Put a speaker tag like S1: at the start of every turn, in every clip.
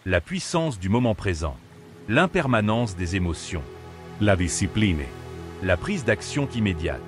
S1: La puissance du moment présent. L'impermanence des émotions.
S2: La discipline.
S1: La prise d'action immédiate.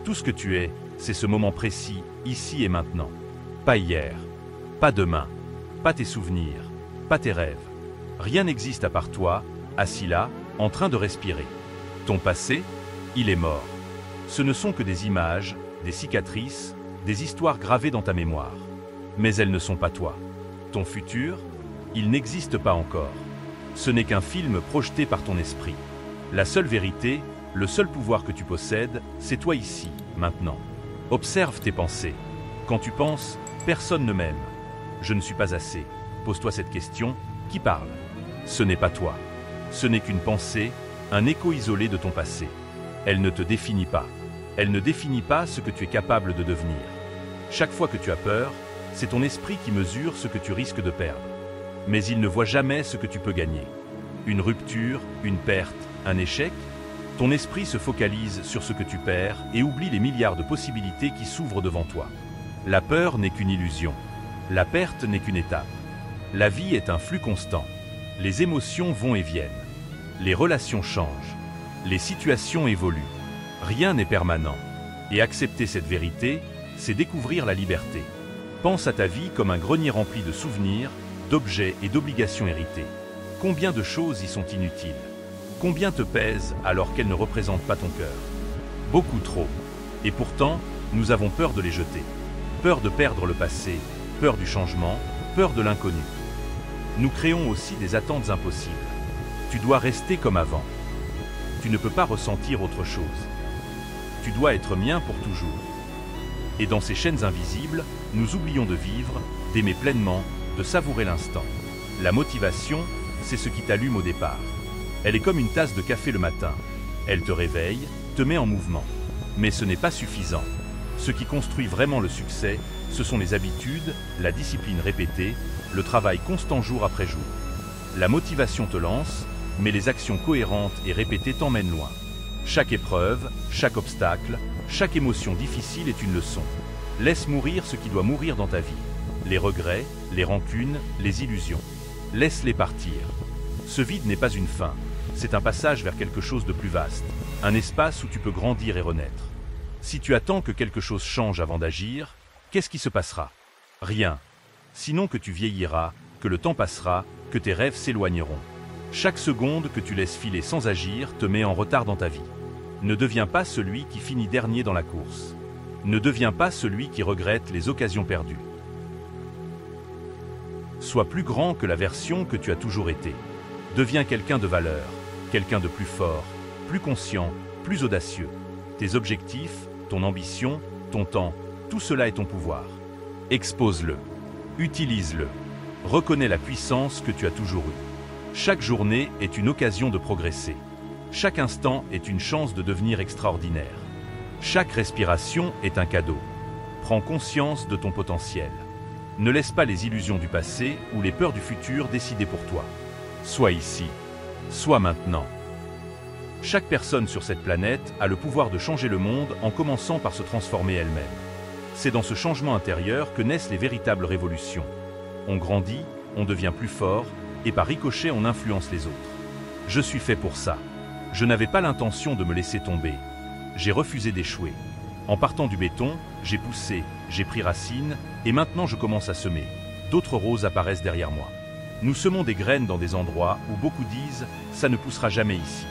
S1: Tout ce que tu es, c'est ce moment précis, ici et maintenant. Pas hier, pas demain, pas tes souvenirs, pas tes rêves. Rien n'existe à part toi, assis là, en train de respirer. Ton passé, il est mort. Ce ne sont que des images, des cicatrices, des histoires gravées dans ta mémoire. Mais elles ne sont pas toi. Ton futur, il n'existe pas encore. Ce n'est qu'un film projeté par ton esprit. La seule vérité, le seul pouvoir que tu possèdes, c'est toi ici, maintenant. Observe tes pensées. Quand tu penses, personne ne m'aime. Je ne suis pas assez. Pose-toi cette question, qui parle? Ce n'est pas toi. Ce n'est qu'une pensée, un écho isolé de ton passé. Elle ne te définit pas. Elle ne définit pas ce que tu es capable de devenir. Chaque fois que tu as peur, c'est ton esprit qui mesure ce que tu risques de perdre. Mais il ne voit jamais ce que tu peux gagner. Une rupture, une perte, un échec? Ton esprit se focalise sur ce que tu perds et oublie les milliards de possibilités qui s'ouvrent devant toi. La peur n'est qu'une illusion. La perte n'est qu'une étape. La vie est un flux constant. Les émotions vont et viennent. Les relations changent. Les situations évoluent. Rien n'est permanent. Et accepter cette vérité, c'est découvrir la liberté. Pense à ta vie comme un grenier rempli de souvenirs, d'objets et d'obligations héritées. Combien de choses y sont inutiles? Combien te pèsent alors qu'elles ne représentent pas ton cœur? Beaucoup trop. Et pourtant, nous avons peur de les jeter. Peur de perdre le passé, peur du changement, peur de l'inconnu. Nous créons aussi des attentes impossibles. Tu dois rester comme avant. Tu ne peux pas ressentir autre chose. Tu dois être mien pour toujours. Et dans ces chaînes invisibles, nous oublions de vivre, d'aimer pleinement, de savourer l'instant. La motivation, c'est ce qui t'allume au départ. Elle est comme une tasse de café le matin. Elle te réveille, te met en mouvement. Mais ce n'est pas suffisant. Ce qui construit vraiment le succès, ce sont les habitudes, la discipline répétée, le travail constant jour après jour. La motivation te lance, mais les actions cohérentes et répétées t'emmènent loin. Chaque épreuve, chaque obstacle, chaque émotion difficile est une leçon. Laisse mourir ce qui doit mourir dans ta vie. Les regrets, les rancunes, les illusions. Laisse-les partir. Ce vide n'est pas une fin, c'est un passage vers quelque chose de plus vaste, un espace où tu peux grandir et renaître. Si tu attends que quelque chose change avant d'agir, qu'est-ce qui se passera? Rien. Sinon que tu vieilliras, que le temps passera, que tes rêves s'éloigneront. Chaque seconde que tu laisses filer sans agir te met en retard dans ta vie. Ne deviens pas celui qui finit dernier dans la course. Ne deviens pas celui qui regrette les occasions perdues. Sois plus grand que la version que tu as toujours été. Deviens quelqu'un de valeur, quelqu'un de plus fort, plus conscient, plus audacieux. Tes objectifs, ton ambition, ton temps, tout cela est ton pouvoir. Expose-le, utilise-le, reconnais la puissance que tu as toujours eue. Chaque journée est une occasion de progresser. Chaque instant est une chance de devenir extraordinaire. Chaque respiration est un cadeau. Prends conscience de ton potentiel. Ne laisse pas les illusions du passé ou les peurs du futur décider pour toi. Sois ici, sois maintenant. Chaque personne sur cette planète a le pouvoir de changer le monde en commençant par se transformer elle-même. C'est dans ce changement intérieur que naissent les véritables révolutions. On grandit, on devient plus fort, et par ricochet on influence les autres. Je suis fait pour ça. Je n'avais pas l'intention de me laisser tomber. J'ai refusé d'échouer. En partant du béton, j'ai poussé, j'ai pris racine, et maintenant je commence à semer. D'autres roses apparaissent derrière moi. Nous semons des graines dans des endroits où beaucoup disent « ça ne poussera jamais ici ».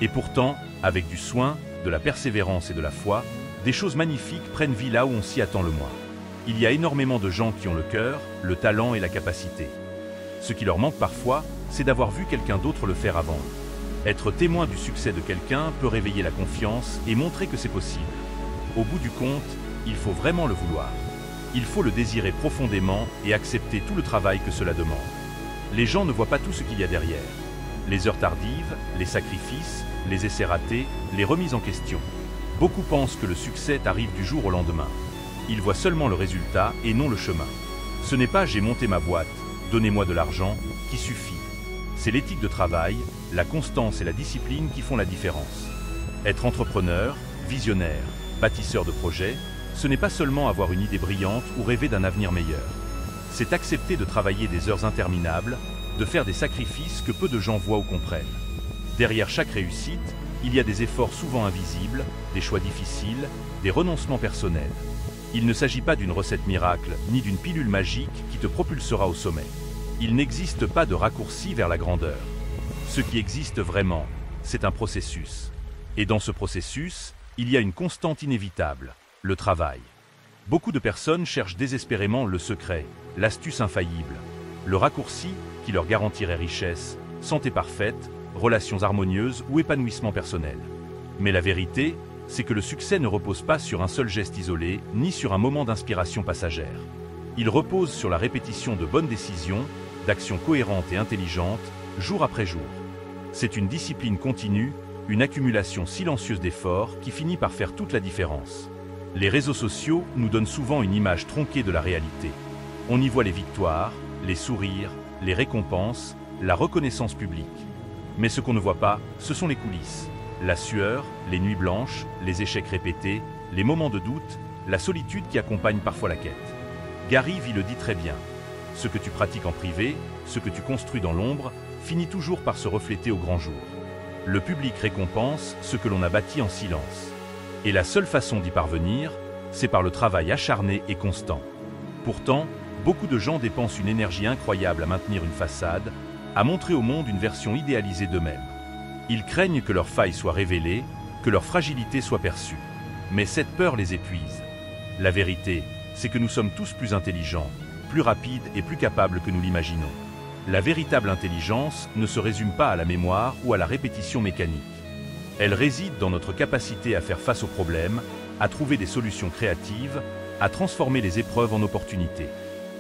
S1: Et pourtant, avec du soin, de la persévérance et de la foi, des choses magnifiques prennent vie là où on s'y attend le moins. Il y a énormément de gens qui ont le cœur, le talent et la capacité. Ce qui leur manque parfois, c'est d'avoir vu quelqu'un d'autre le faire avant. Être témoin du succès de quelqu'un peut réveiller la confiance et montrer que c'est possible. Au bout du compte, il faut vraiment le vouloir. Il faut le désirer profondément et accepter tout le travail que cela demande. Les gens ne voient pas tout ce qu'il y a derrière. Les heures tardives, les sacrifices, les essais ratés, les remises en question. Beaucoup pensent que le succès arrive du jour au lendemain. Ils voient seulement le résultat et non le chemin. Ce n'est pas « j'ai monté ma boîte, donnez-moi de l'argent » qui suffit. C'est l'éthique de travail, la constance et la discipline qui font la différence. Être entrepreneur, visionnaire, bâtisseur de projets, ce n'est pas seulement avoir une idée brillante ou rêver d'un avenir meilleur. C'est accepter de travailler des heures interminables, de faire des sacrifices que peu de gens voient ou comprennent. Derrière chaque réussite, il y a des efforts souvent invisibles, des choix difficiles, des renoncements personnels. Il ne s'agit pas d'une recette miracle, ni d'une pilule magique qui te propulsera au sommet. Il n'existe pas de raccourci vers la grandeur. Ce qui existe vraiment, c'est un processus. Et dans ce processus, il y a une constante inévitable, le travail. Beaucoup de personnes cherchent désespérément le secret, l'astuce infaillible, le raccourci qui leur garantirait richesse, santé parfaite, relations harmonieuses ou épanouissement personnel. Mais la vérité, c'est que le succès ne repose pas sur un seul geste isolé, ni sur un moment d'inspiration passagère. Il repose sur la répétition de bonnes décisions, d'actions cohérentes et intelligentes, jour après jour. C'est une discipline continue, une accumulation silencieuse d'efforts qui finit par faire toute la différence. Les réseaux sociaux nous donnent souvent une image tronquée de la réalité. On y voit les victoires, les sourires, les récompenses, la reconnaissance publique. Mais ce qu'on ne voit pas, ce sont les coulisses. La sueur, les nuits blanches, les échecs répétés, les moments de doute, la solitude qui accompagne parfois la quête. Gary Vee le dit très bien. Ce que tu pratiques en privé, ce que tu construis dans l'ombre, finit toujours par se refléter au grand jour. Le public récompense ce que l'on a bâti en silence. Et la seule façon d'y parvenir, c'est par le travail acharné et constant. Pourtant, beaucoup de gens dépensent une énergie incroyable à maintenir une façade, à montrer au monde une version idéalisée d'eux-mêmes. Ils craignent que leurs failles soient révélées, que leur fragilité soit perçue. Mais cette peur les épuise. La vérité, c'est que nous sommes tous plus intelligents, plus rapides et plus capables que nous l'imaginons. La véritable intelligence ne se résume pas à la mémoire ou à la répétition mécanique. Elle réside dans notre capacité à faire face aux problèmes, à trouver des solutions créatives, à transformer les épreuves en opportunités.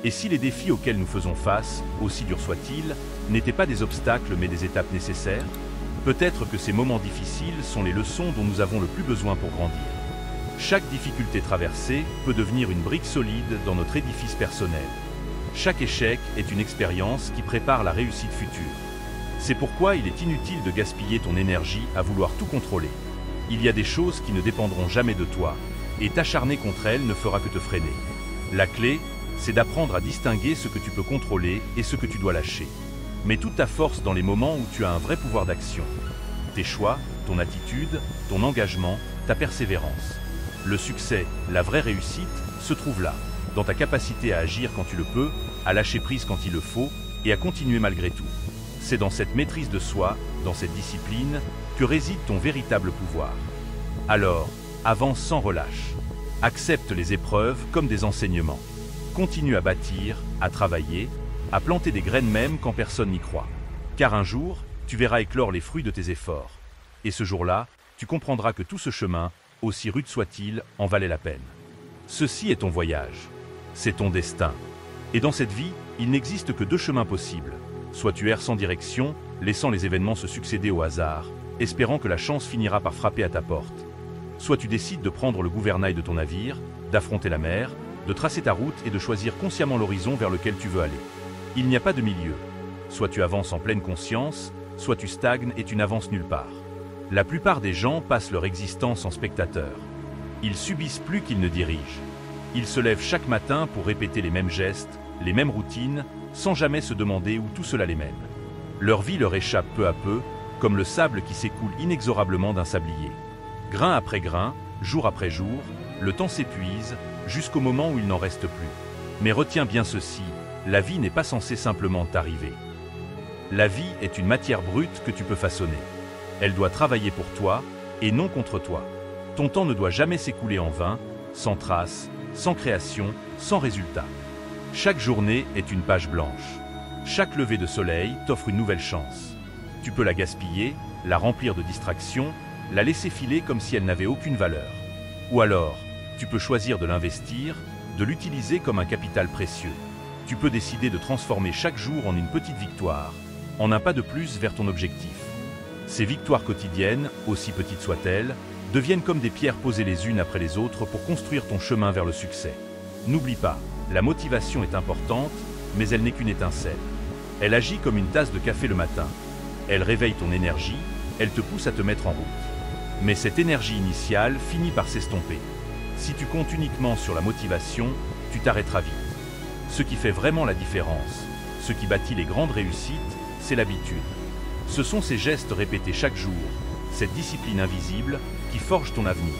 S1: Et si les défis auxquels nous faisons face, aussi durs soient-ils, n'étaient pas des obstacles mais des étapes nécessaires, peut-être que ces moments difficiles sont les leçons dont nous avons le plus besoin pour grandir. Chaque difficulté traversée peut devenir une brique solide dans notre édifice personnel. Chaque échec est une expérience qui prépare la réussite future. C'est pourquoi il est inutile de gaspiller ton énergie à vouloir tout contrôler. Il y a des choses qui ne dépendront jamais de toi, et t'acharner contre elles ne fera que te freiner. La clé, c'est d'apprendre à distinguer ce que tu peux contrôler et ce que tu dois lâcher. Mets toute ta force dans les moments où tu as un vrai pouvoir d'action. Tes choix, ton attitude, ton engagement, ta persévérance. Le succès, la vraie réussite, se trouve là, dans ta capacité à agir quand tu le peux, à lâcher prise quand il le faut, et à continuer malgré tout. C'est dans cette maîtrise de soi, dans cette discipline, que réside ton véritable pouvoir. Alors, avance sans relâche. Accepte les épreuves comme des enseignements. Continue à bâtir, à travailler, à planter des graines même quand personne n'y croit. Car un jour, tu verras éclore les fruits de tes efforts. Et ce jour-là, tu comprendras que tout ce chemin, aussi rude soit-il, en valait la peine. Ceci est ton voyage. C'est ton destin. Et dans cette vie, il n'existe que deux chemins possibles. Soit tu erres sans direction, laissant les événements se succéder au hasard, espérant que la chance finira par frapper à ta porte. Soit tu décides de prendre le gouvernail de ton navire, d'affronter la mer, de tracer ta route et de choisir consciemment l'horizon vers lequel tu veux aller. Il n'y a pas de milieu. Soit tu avances en pleine conscience, soit tu stagnes et tu n'avances nulle part. La plupart des gens passent leur existence en spectateurs. Ils subissent plus qu'ils ne dirigent. Ils se lèvent chaque matin pour répéter les mêmes gestes, les mêmes routines, sans jamais se demander où tout cela les mène. Leur vie leur échappe peu à peu, comme le sable qui s'écoule inexorablement d'un sablier. Grain après grain, jour après jour, le temps s'épuise, jusqu'au moment où il n'en reste plus. Mais retiens bien ceci, la vie n'est pas censée simplement t'arriver. La vie est une matière brute que tu peux façonner. Elle doit travailler pour toi, et non contre toi. Ton temps ne doit jamais s'écouler en vain, sans trace, sans création, sans résultat. Chaque journée est une page blanche. Chaque lever de soleil t'offre une nouvelle chance. Tu peux la gaspiller, la remplir de distractions, la laisser filer comme si elle n'avait aucune valeur. Ou alors, tu peux choisir de l'investir, de l'utiliser comme un capital précieux. Tu peux décider de transformer chaque jour en une petite victoire, en un pas de plus vers ton objectif. Ces victoires quotidiennes, aussi petites soient-elles, deviennent comme des pierres posées les unes après les autres pour construire ton chemin vers le succès. N'oublie pas, la motivation est importante, mais elle n'est qu'une étincelle. Elle agit comme une tasse de café le matin. Elle réveille ton énergie, elle te pousse à te mettre en route. Mais cette énergie initiale finit par s'estomper. Si tu comptes uniquement sur la motivation, tu t'arrêteras vite. Ce qui fait vraiment la différence, ce qui bâtit les grandes réussites, c'est l'habitude. Ce sont ces gestes répétés chaque jour, cette discipline invisible qui forge ton avenir.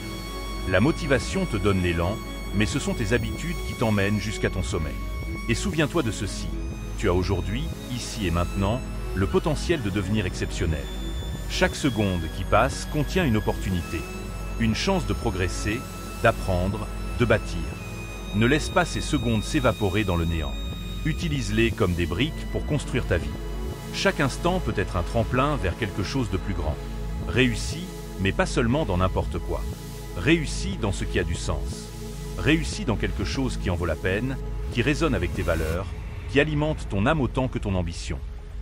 S1: La motivation te donne l'élan, mais ce sont tes habitudes qui t'emmènent jusqu'à ton sommet. Et souviens-toi de ceci, tu as aujourd'hui, ici et maintenant, le potentiel de devenir exceptionnel. Chaque seconde qui passe contient une opportunité, une chance de progresser, d'apprendre, de bâtir. Ne laisse pas ces secondes s'évaporer dans le néant. Utilise-les comme des briques pour construire ta vie. Chaque instant peut être un tremplin vers quelque chose de plus grand. Réussis, mais pas seulement dans n'importe quoi. Réussis dans ce qui a du sens. Réussis dans quelque chose qui en vaut la peine, qui résonne avec tes valeurs, qui alimente ton âme autant que ton ambition.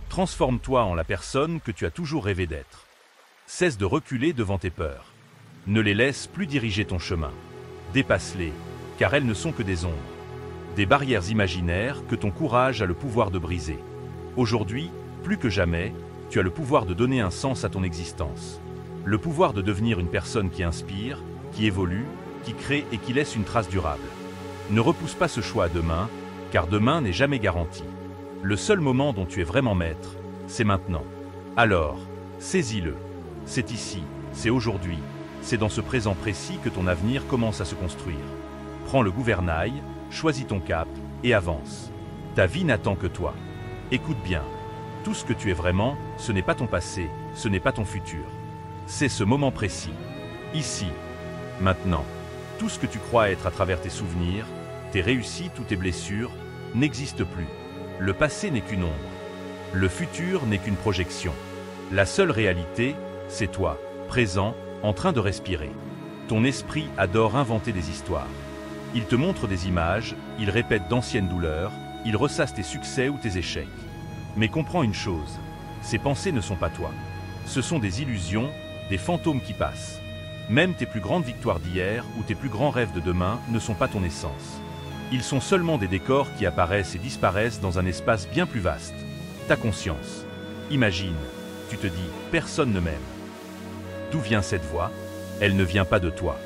S1: Transforme-toi en la personne que tu as toujours rêvé d'être. Cesse de reculer devant tes peurs. Ne les laisse plus diriger ton chemin. Dépasse-les, car elles ne sont que des ombres. Des barrières imaginaires que ton courage a le pouvoir de briser. Aujourd'hui, plus que jamais, tu as le pouvoir de donner un sens à ton existence. Le pouvoir de devenir une personne qui inspire, qui évolue, qui crée et qui laisse une trace durable. Ne repousse pas ce choix à demain, car demain n'est jamais garanti. Le seul moment dont tu es vraiment maître, c'est maintenant. Alors, saisis-le. C'est ici, c'est aujourd'hui, c'est dans ce présent précis que ton avenir commence à se construire. Prends le gouvernail, choisis ton cap et avance. Ta vie n'attend que toi. Écoute bien, tout ce que tu es vraiment, ce n'est pas ton passé, ce n'est pas ton futur. C'est ce moment précis, ici, maintenant. Tout ce que tu crois être à travers tes souvenirs, tes réussites ou tes blessures, n'existe plus. Le passé n'est qu'une ombre. Le futur n'est qu'une projection. La seule réalité, c'est toi, présent, en train de respirer. Ton esprit adore inventer des histoires. Il te montre des images, il répète d'anciennes douleurs, il ressasse tes succès ou tes échecs. Mais comprends une chose, ces pensées ne sont pas toi. Ce sont des illusions, des fantômes qui passent. Même tes plus grandes victoires d'hier ou tes plus grands rêves de demain ne sont pas ton essence. Ils sont seulement des décors qui apparaissent et disparaissent dans un espace bien plus vaste. Ta conscience. Imagine, tu te dis « personne ne m'aime ». D'où vient cette voix? Elle ne vient pas de toi.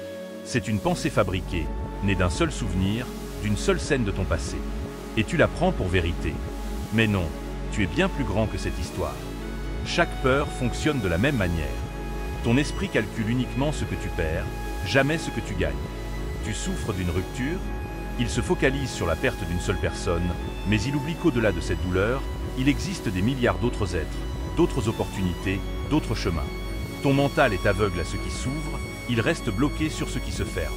S1: C'est une pensée fabriquée, née d'un seul souvenir, d'une seule scène de ton passé. Et tu la prends pour vérité. Mais non, tu es bien plus grand que cette histoire. Chaque peur fonctionne de la même manière. Ton esprit calcule uniquement ce que tu perds, jamais ce que tu gagnes. Tu souffres d'une rupture? Il se focalise sur la perte d'une seule personne, mais il oublie qu'au-delà de cette douleur, il existe des milliards d'autres êtres, d'autres opportunités, d'autres chemins. Ton mental est aveugle à ce qui s'ouvre, il reste bloqué sur ce qui se ferme.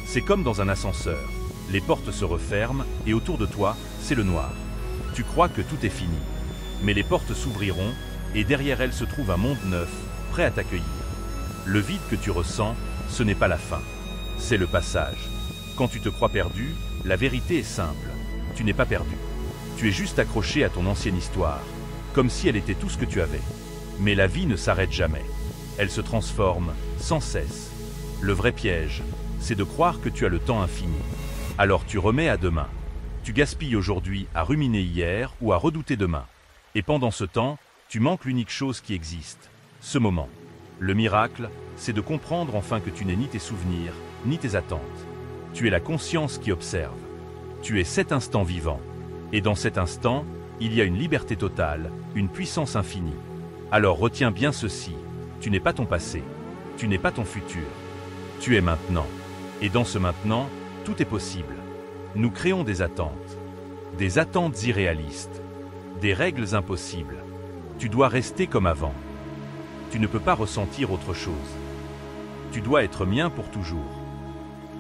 S1: C'est comme dans un ascenseur, les portes se referment et autour de toi, c'est le noir. Tu crois que tout est fini, mais les portes s'ouvriront et derrière elles se trouve un monde neuf, prêt à t'accueillir. Le vide que tu ressens, ce n'est pas la fin, c'est le passage. Quand tu te crois perdu, la vérité est simple, tu n'es pas perdu. Tu es juste accroché à ton ancienne histoire, comme si elle était tout ce que tu avais. Mais la vie ne s'arrête jamais. Elle se transforme, sans cesse. Le vrai piège, c'est de croire que tu as le temps infini. Alors tu remets à demain. Tu gaspilles aujourd'hui à ruminer hier ou à redouter demain. Et pendant ce temps, tu manques l'unique chose qui existe, ce moment. Le miracle, c'est de comprendre enfin que tu n'es ni tes souvenirs, ni tes attentes. Tu es la conscience qui observe. Tu es cet instant vivant. Et dans cet instant, il y a une liberté totale, une puissance infinie. Alors retiens bien ceci, tu n'es pas ton passé, tu n'es pas ton futur. Tu es maintenant. Et dans ce maintenant, tout est possible. Nous créons des attentes irréalistes, des règles impossibles. Tu dois rester comme avant. Tu ne peux pas ressentir autre chose. Tu dois être mien pour toujours.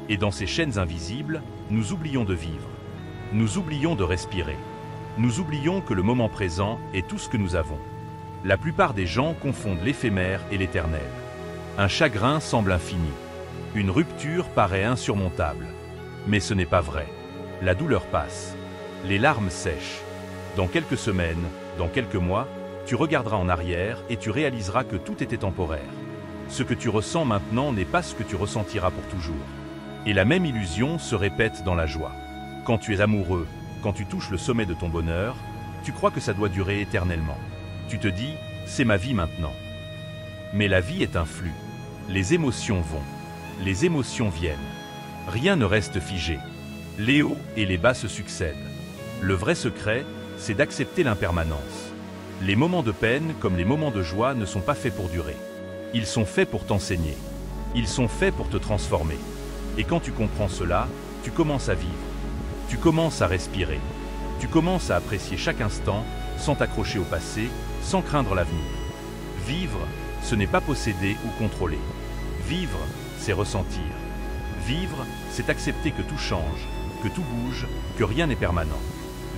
S1: Et dans ces chaînes invisibles, nous oublions de vivre. Nous oublions de respirer. Nous oublions que le moment présent est tout ce que nous avons. La plupart des gens confondent l'éphémère et l'éternel. Un chagrin semble infini. Une rupture paraît insurmontable. Mais ce n'est pas vrai. La douleur passe. Les larmes sèchent. Dans quelques semaines, dans quelques mois, tu regarderas en arrière et tu réaliseras que tout était temporaire. Ce que tu ressens maintenant n'est pas ce que tu ressentiras pour toujours. Et la même illusion se répète dans la joie. Quand tu es amoureux, quand tu touches le sommet de ton bonheur, tu crois que ça doit durer éternellement. Tu te dis, c'est ma vie maintenant. Mais la vie est un flux. Les émotions vont. Les émotions viennent. Rien ne reste figé. Les hauts et les bas se succèdent. Le vrai secret, c'est d'accepter l'impermanence. Les moments de peine comme les moments de joie ne sont pas faits pour durer. Ils sont faits pour t'enseigner. Ils sont faits pour te transformer. Et quand tu comprends cela, tu commences à vivre. Tu commences à respirer. Tu commences à apprécier chaque instant, sans t'accrocher au passé, sans craindre l'avenir. Vivre, ce n'est pas posséder ou contrôler. Vivre, c'est ressentir. Vivre, c'est accepter que tout change, que tout bouge, que rien n'est permanent.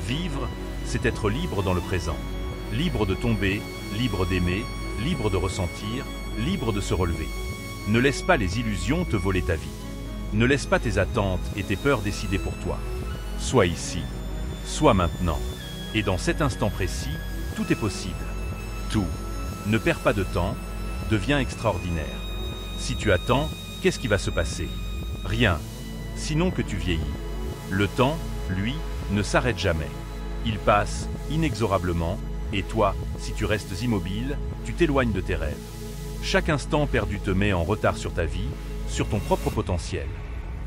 S1: Vivre, c'est être libre dans le présent. Libre de tomber, libre d'aimer, libre de ressentir, libre de se relever. Ne laisse pas les illusions te voler ta vie. Ne laisse pas tes attentes et tes peurs décider pour toi. Sois ici, sois maintenant. Et dans cet instant précis, tout est possible. Tout. Ne perds pas de temps, deviens extraordinaire. Si tu attends, qu'est-ce qui va se passer? Rien. Sinon que tu vieillis. Le temps, lui, ne s'arrête jamais. Il passe, inexorablement, et toi, si tu restes immobile, tu t'éloignes de tes rêves. Chaque instant perdu te met en retard sur ta vie, sur ton propre potentiel.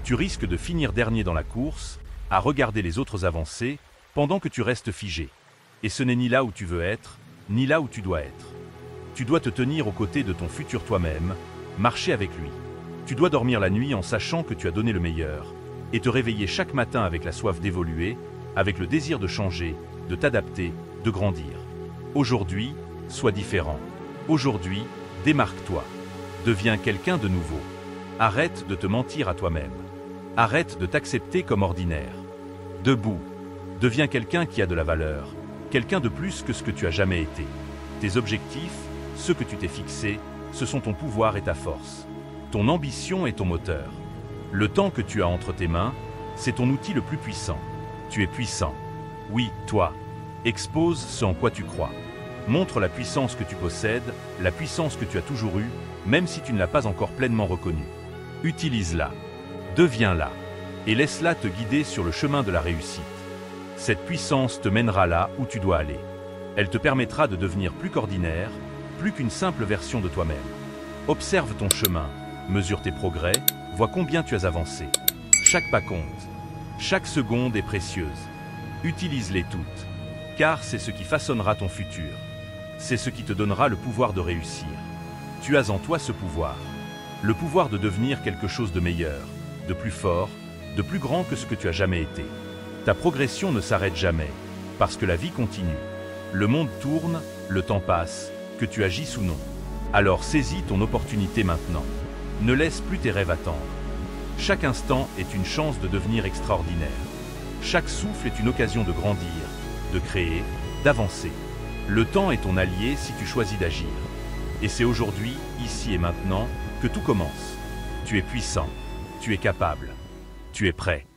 S1: Tu risques de finir dernier dans la course, à regarder les autres avancer, pendant que tu restes figé. Et ce n'est ni là où tu veux être, ni là où tu dois être. Tu dois te tenir aux côtés de ton futur toi-même, marcher avec lui. Tu dois dormir la nuit en sachant que tu as donné le meilleur, et te réveiller chaque matin avec la soif d'évoluer, avec le désir de changer, de t'adapter, de grandir. Aujourd'hui, sois différent. Aujourd'hui, démarque-toi. Deviens quelqu'un de nouveau. Arrête de te mentir à toi-même. Arrête de t'accepter comme ordinaire. Debout. Deviens quelqu'un qui a de la valeur. Quelqu'un de plus que ce que tu as jamais été. Tes objectifs, ceux que tu t'es fixés, ce sont ton pouvoir et ta force. Ton ambition est ton moteur. Le temps que tu as entre tes mains, c'est ton outil le plus puissant. Tu es puissant. Oui, toi. Expose ce en quoi tu crois. Montre la puissance que tu possèdes, la puissance que tu as toujours eue, même si tu ne l'as pas encore pleinement reconnue. Utilise-la. Deviens-la. Et laisse-la te guider sur le chemin de la réussite. Cette puissance te mènera là où tu dois aller. Elle te permettra de devenir plus qu'ordinaire, plus qu'une simple version de toi-même. Observe ton chemin, mesure tes progrès, vois combien tu as avancé. Chaque pas compte. Chaque seconde est précieuse. Utilise-les toutes, car c'est ce qui façonnera ton futur. C'est ce qui te donnera le pouvoir de réussir. Tu as en toi ce pouvoir. Le pouvoir de devenir quelque chose de meilleur, de plus fort, de plus grand que ce que tu as jamais été. Ta progression ne s'arrête jamais, parce que la vie continue. Le monde tourne, le temps passe, que tu agisses ou non. Alors saisis ton opportunité maintenant. Ne laisse plus tes rêves attendre. Chaque instant est une chance de devenir extraordinaire. Chaque souffle est une occasion de grandir, de créer, d'avancer. Le temps est ton allié si tu choisis d'agir. Et c'est aujourd'hui, ici et maintenant, que tout commence. Tu es puissant, tu es capable, tu es prêt.